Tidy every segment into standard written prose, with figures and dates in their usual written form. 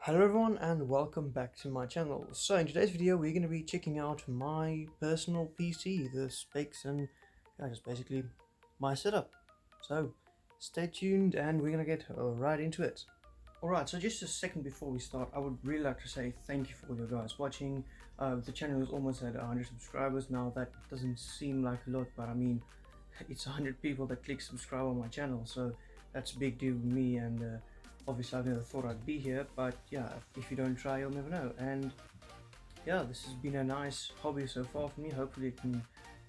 Hello everyone and welcome back to my channel. So in today's video we're going to be checking out my personal PC, the specs and just basically my setup. So stay tuned and we're going to get right into it. Alright, so just a second before we start, I would really like to say thank you for all you guys watching. The channel is almost at 100 subscribers now. That doesn't seem like a lot, but I mean it's 100 people that click subscribe on my channel, so that's a big deal with me. And obviously I never thought I'd be here, but yeah, if you don't try you'll never know. And yeah, this has been a nice hobby so far for me. Hopefully it can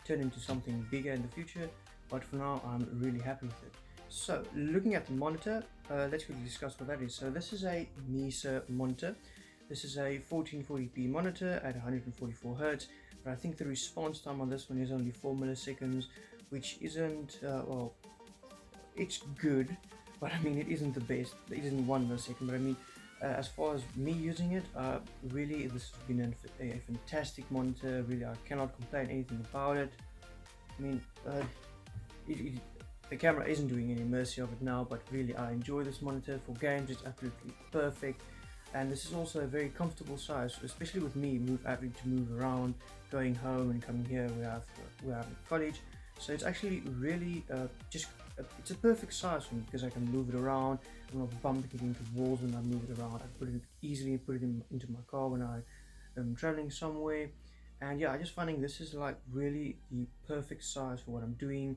turn into something bigger in the future, but for now I'm really happy with it. So looking at the monitor, let's quickly discuss what that is. So this is a Mesa monitor. This is a 1440p monitor at 144 Hz, but I think the response time on this one is only 4 milliseconds, which isn't well, it's good, but I mean it isn't the best. It isn't 1 millisecond, but I mean as far as me using it, really this has been a fantastic monitor. Really, I cannot complain anything about it. I mean the camera isn't doing any mercy of it now, but really I enjoy this monitor. For games it's absolutely perfect, and this is also a very comfortable size, especially with me having to move around, going home and coming here where I'm in college. So it's actually really it's a perfect size for me because I can move it around. I'm not bumping it into walls when I move it around. I put it easily, into my car when I am traveling somewhere. And yeah, I just finding this is like really the perfect size for what I'm doing.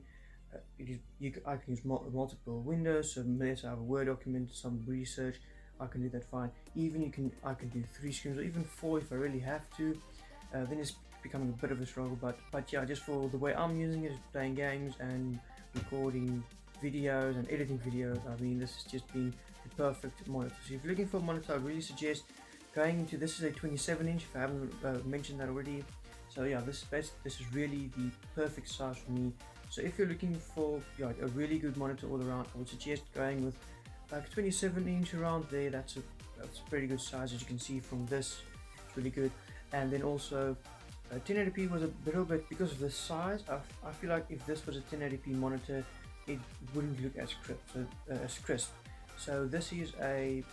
I can use multiple windows. So let's have a Word document, some research, I can do that fine. I can do 3 screens or even 4 if I really have to. Then it's becoming a bit of a struggle, but yeah, just for the way I'm using it, playing games and recording videos and editing videos, I mean this has just been the perfect monitor. So if you're looking for a monitor, I really suggest going into this. Is a 27-inch if I haven't mentioned that already. So yeah, this is really the perfect size for me. So if you're looking for a really good monitor all around, I would suggest going with like 27-inch around there. That's a pretty good size, as you can see from this. It's really good. And then also 1080p was a little bit, because of the size, I feel like if this was a 1080p monitor it wouldn't look as crisp. So this is a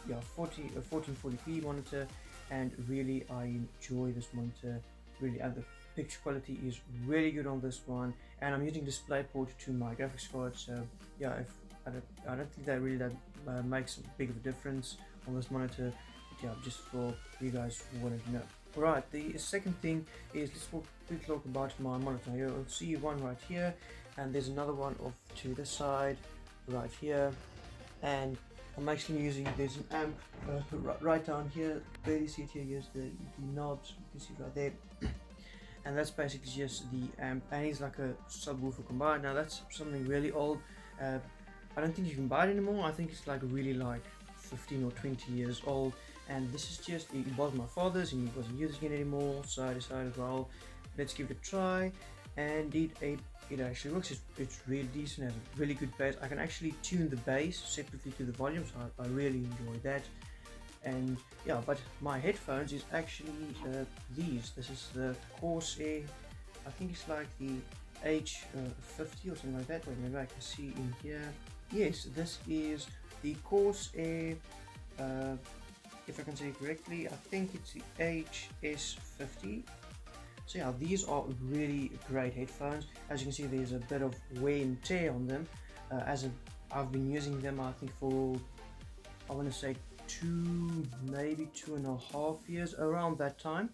1440p monitor, and really I enjoy this monitor. Really, and the picture quality is really good on this one, and I'm using DisplayPort to my graphics card. So yeah, I don't think that makes a big of a difference on this monitor, but yeah, just for you guys who wanted to know. Right, the second thing is let's talk about my monitor. You'll see one right here, and there's another one off to the side right here, and I'm actually using, there's an amp right down here. Barely see it here. Here's the knobs, you can see right there. And that's basically just the amp, and it's like a subwoofer combined. Now that's something really old. I don't think you can buy it anymore. I think it's like really like 15 or 20 years old, and this is just, it was my father's and he wasn't using it anymore, so I decided, well, let's give it a try. And it actually works. It's really decent, has a really good bass. I can actually tune the bass separately to the volume, so I really enjoy that. And yeah, but my headphones is actually these. This is the Corsair, I think it's like the H50 or something like that. Wait, maybe I can see in here. Yes, this is the Corsair, if I can say it correctly, I think it's the HS50. So yeah, these are really great headphones. As you can see, there's a bit of wear and tear on them. I've been using them, I think, for, I want to say maybe 2.5 years, around that time,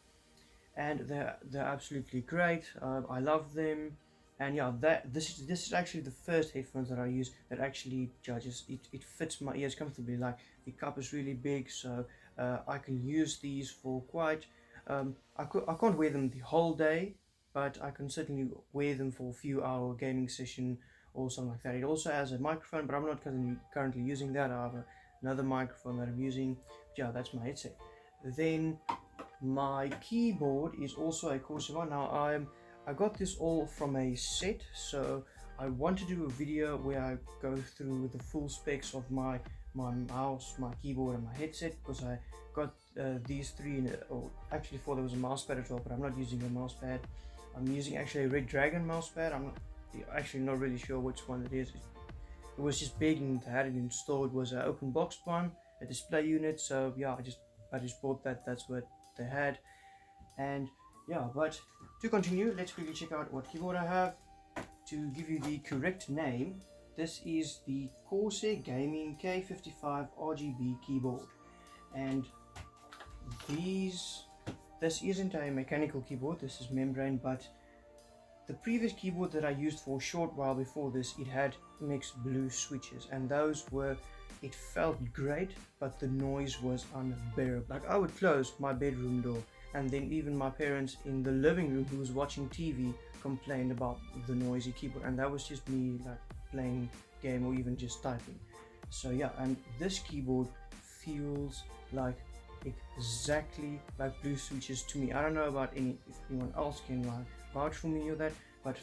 and they're absolutely great. I love them. And yeah, this is actually the first headphones that I use that actually it fits my ears comfortably. Like, the cup is really big, so I can use these for quite I can't wear them the whole day, but I can certainly wear them for a few hour gaming session or something like that. It also has a microphone, but I'm not currently using that. I have another microphone that I'm using. But yeah, that's my headset. Then my keyboard is also a Corsair one. Now I got this all from a set, so I want to do a video where I go through the full specs of my mouse, my keyboard and my headset, because I got these three actually 4. There was a mouse pad as well, but I'm not using a mouse pad. I'm using actually a Red Dragon mouse pad. I'm actually not really sure which one it is. It was just big and I had it installed. It was an open box one, a display unit. So yeah, I just bought that. That's what they had. And yeah, but to continue, let's quickly check out what keyboard I have. To give you the correct name, this is the Corsair Gaming K55 RGB keyboard, and this isn't a mechanical keyboard, this is membrane. But the previous keyboard that I used for a short while before this, it had mixed blue switches, and those were, it felt great, but the noise was unbearable. Like, I would close my bedroom door, and then even my parents in the living room who was watching TV complained about the noisy keyboard, and that was just me like playing game or even just typing. So yeah, and this keyboard feels like exactly like blue switches to me. I don't know about if anyone else can like vouch for me or that, but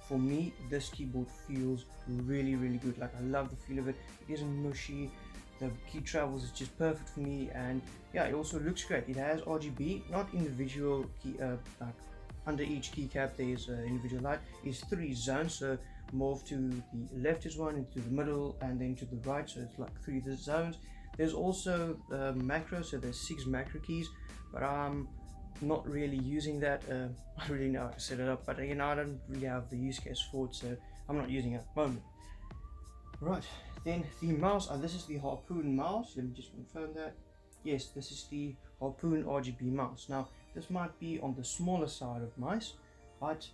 for me this keyboard feels really good. Like, I love the feel of it. It isn't mushy, the key travels is just perfect for me, and yeah, it also looks great. It has RGB, not individual key, like under each keycap there is an individual light. It's 3 zones, so move to the left is 1, into the middle, and then to the right, so it's like 3 zones. There's also macro, so there's 6 macro keys, but I'm not really using that. I really know how to set it up, but again, I don't really have the use case for it, so I'm not using it at the moment. Right, then the mouse, this is the Harpoon mouse. Let me just confirm that. Yes, this is the Harpoon RGB mouse. Now, this might be on the smaller side of mice, but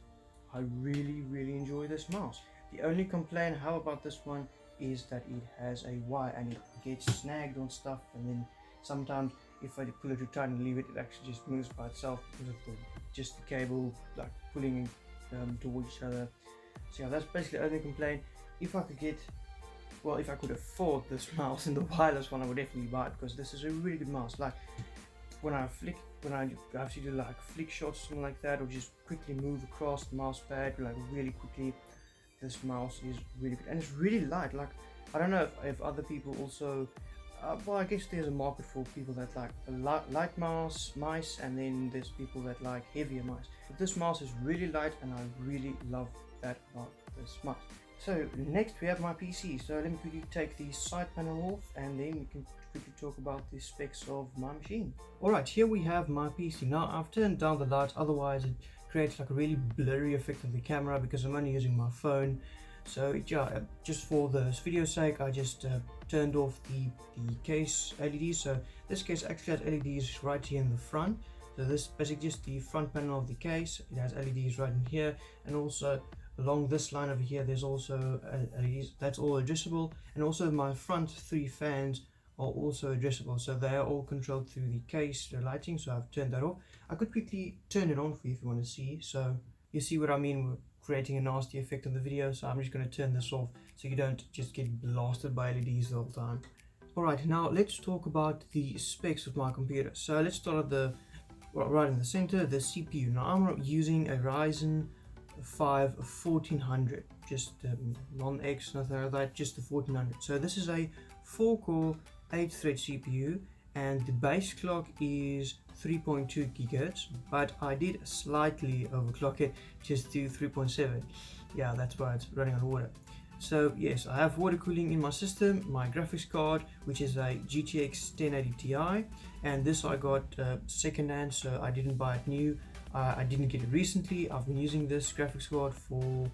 I really enjoy this mouse. The only complaint I have about this one is that it has a wire and it gets snagged on stuff, and then sometimes if I pull it too tight and leave it, it actually just moves by itself because of just the cable like pulling towards each other. So yeah, that's basically the only complaint. If I could afford this mouse and the wireless one, I would definitely buy it, because this is a really good mouse. Like, when I have to do like flick shots or something like that, or just quickly move across the mouse pad like really quickly, this mouse is really good, and it's really light. Like, I don't know if other people also well, I guess there's a market for people that like a light mice, and then there's people that like heavier mice. But this mouse is really light, and I really love that about this mouse. So next we have my PC. So let me quickly take the side panel off, and then we can quickly talk about the specs of my machine. Alright, here we have my PC. Now, I've turned down the lights, otherwise it creates like a really blurry effect of the camera, because I'm only using my phone. So yeah, just for this video's sake, I just turned off the case LEDs. So this case actually has LEDs right here in the front. So this is basically just the front panel of the case. It has LEDs right in here, and also along this line over here there's also LEDs. That's all adjustable, and also my front 3 fans are also adjustable, so they are all controlled through the case, the lighting. So I've turned that off. I could quickly turn it on for you if you want to see. So you see what I mean with creating a nasty effect on the video. So I'm just going to turn this off so you don't just get blasted by LEDs the whole time. Alright, now let's talk about the specs of my computer. So let's start at the right in the center, the CPU. Now I'm using a Ryzen 5 1400, just non-X, nothing like that, just the 1400. So this is a 4-core 8-thread CPU, and the base clock is 3.2 gigahertz, but I did slightly overclock it just to 3.7. Yeah, that's why it's running on water. So yes, I have water cooling in my system, my graphics card, which is a GTX 1080 Ti, and this I got second hand, so I didn't buy it new. I didn't get it recently. I've been using this graphics card for a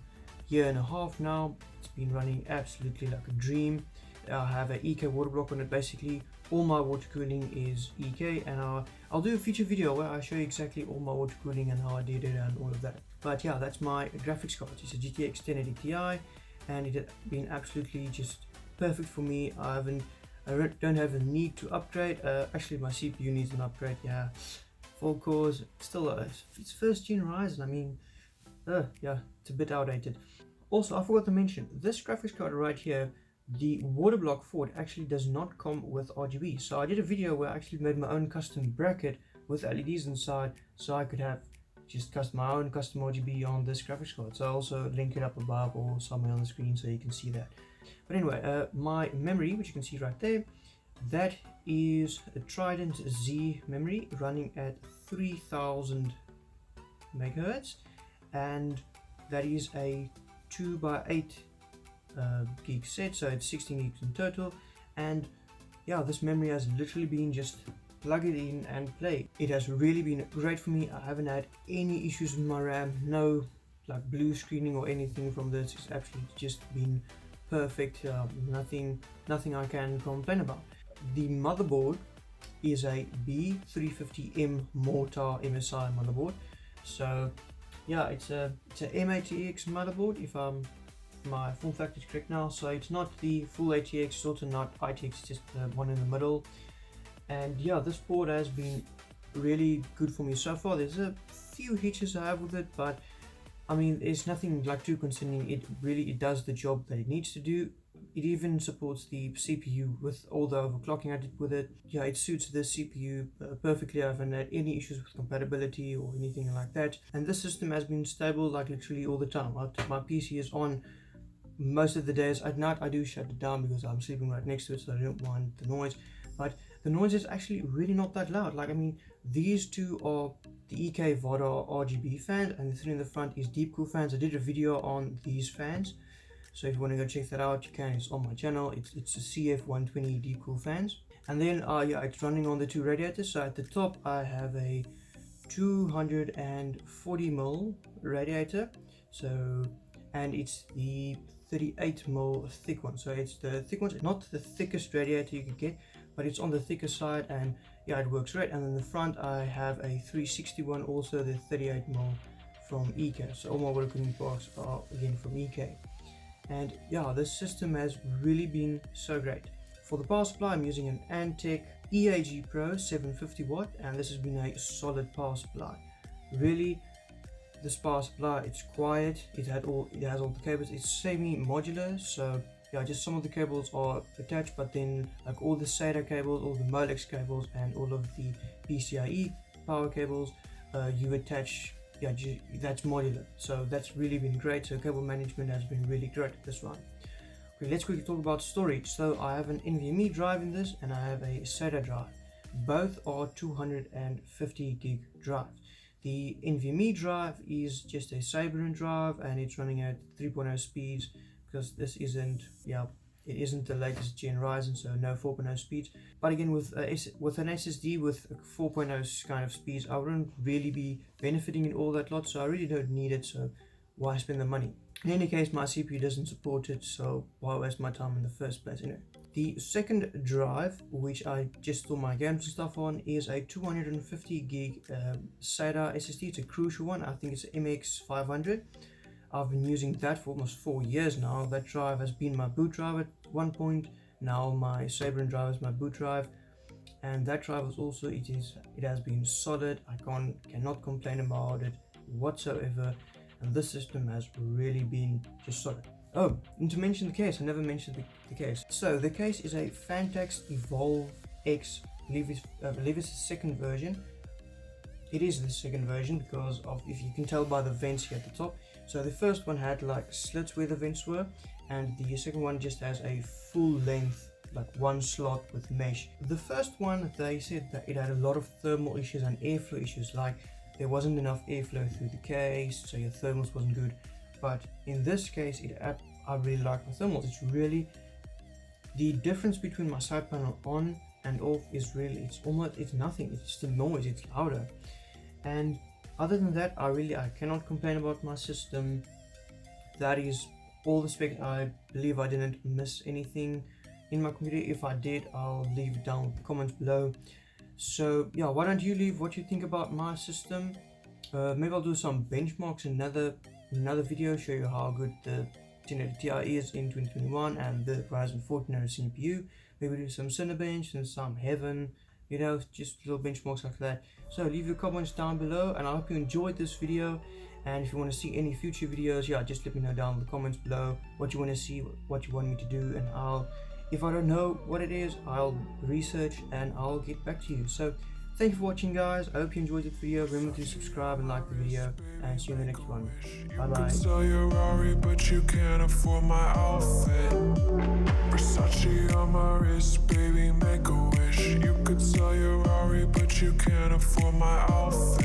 year and a half now. It's been running absolutely like a dream. I have an EK water block on it. Basically all my water cooling is EK, and I'll do a future video where I show you exactly all my water cooling and how I did it and all of that. But yeah, that's my graphics card. It's a GTX 1080 Ti, and it has been absolutely just perfect for me. I don't have a need to upgrade. Actually my CPU needs an upgrade. Yeah, 4 cores, still it's first gen Ryzen. I mean, yeah, it's a bit outdated. Also, I forgot to mention, this graphics card right here, the water block for it actually does not come with RGB. So I did a video where I actually made my own custom bracket with LEDs inside, so I could have just my own custom RGB on this graphics card. So I'll also link it up above or somewhere on the screen so you can see that. But anyway, my memory, which you can see right there, that is a Trident Z memory running at 3000 megahertz, and that is a 2x8 gig set, so it's 16 gigs in total. And yeah, this memory has literally been just plug it in and play. It has really been great for me. I haven't had any issues with my RAM, no like blue screening or anything from this. It's actually just been perfect. Nothing I can complain about. The motherboard is a B350M Mortar MSI motherboard. So yeah, it's a M-ATX motherboard, if my form factor is correct now. So it's not the full ATX, it's also not ITX, it's just the one in the middle. And yeah, this board has been really good for me so far. There's a few hitches I have with it, but I mean, it's nothing like too concerning. It does the job that it needs to do. It even supports the CPU with all the overclocking I did with it. Yeah, it suits the CPU perfectly. I haven't had any issues with compatibility or anything like that. And this system has been stable like literally all the time. My PC is on most of the days. At night I do shut it down because I'm sleeping right next to it, so I don't want the noise. But the noise is actually really not that loud. Like, I mean, these two are the EK Vada RGB fans, and the thing in the front is deep cool fans. I did a video on these fans, so if you want to go check that out, you can. It's on my channel. It's a CF120 deep cool fans. And then yeah, it's running on the two radiators. So at the top I have a 240mm radiator, so, and it's the 38mm thick one. So it's the thick one. It's not the thickest radiator you can get, but it's on the thicker side, and yeah, it works great. And in the front I have a 361, also the 38mm from EK. So all my water cooling parts are again from EK. And yeah, this system has really been so great. For the power supply, I'm using an Antec EAG Pro 750 watt, and this has been a solid power supply. Really, this power supply, it's quiet, it has all the cables. It's semi-modular, so yeah, just some of the cables are attached, but then like all the SATA cables, all the Molex cables, and all of the PCIe power cables, you attach. Yeah, that's modular, so that's really been great. So cable management has been really great at this one. Okay, let's quickly talk about storage. So I have an NVMe drive in this, and I have a SATA drive. Both are 250 gig drives. The NVMe drive is just a Cyberun drive, and it's running at 3.0 speeds, because this isn't, yeah, it isn't the latest gen Ryzen, so no 4.0 speeds. But again, with an SSD with 4.0 kind of speeds, I wouldn't really be benefiting in all that lot, so I really don't need it, so why spend the money? In any case, my CPU doesn't support it, so why waste my time in the first place? Anyway, the second drive, which I just store my games and stuff on, is a 250 gig SATA SSD. It's a crucial one. I think it's an MX500. I've been using that for almost 4 years now. That drive has been my boot drive at one point. Now my Cyberun drive is my boot drive, and that drive is also, it has been solid. I cannot complain about it whatsoever, and this system has really been just solid. Oh, and to mention the case, I never mentioned the case. So the case is a Fantax Evolve X. I believe it's the second version. It is the second version because of, if you can tell by the vents here at the top. So the first one had like slits where the vents were, and the second one just has a full length, like one slot with mesh. The first one, they said that it had a lot of thermal issues and airflow issues, like there wasn't enough airflow through the case, so your thermals wasn't good. But in this case, I really like my thermals. It's really, the difference between my side panel on and off is really, it's nothing. It's just the noise, it's louder. And other than that, I cannot complain about my system. That is all the specs. I believe I didn't miss anything in my computer. If I did, I'll leave it down in the comments below. So yeah, why don't you leave what you think about my system? Maybe I'll do some benchmarks in another video, show you how good the 1080 Ti is in 2021 and the Ryzen 1400 CPU. Maybe do some Cinebench and some Heaven, you know, just little benchmarks like that. So leave your comments down below, and I hope you enjoyed this video. And if you want to see any future videos, yeah, just let me know down in the comments below what you want to see, what you want me to do, and if I don't know what it is, I'll research and I'll get back to you. So thank you for watching, guys. I hope you enjoyed this video. Remember to subscribe and like the video, and see you in the next one. Bye bye. Sell your Rari, but you can't afford my outfit. Versace on my wrist, baby, make a wish. You could sell your Rari, but you can't afford my outfit.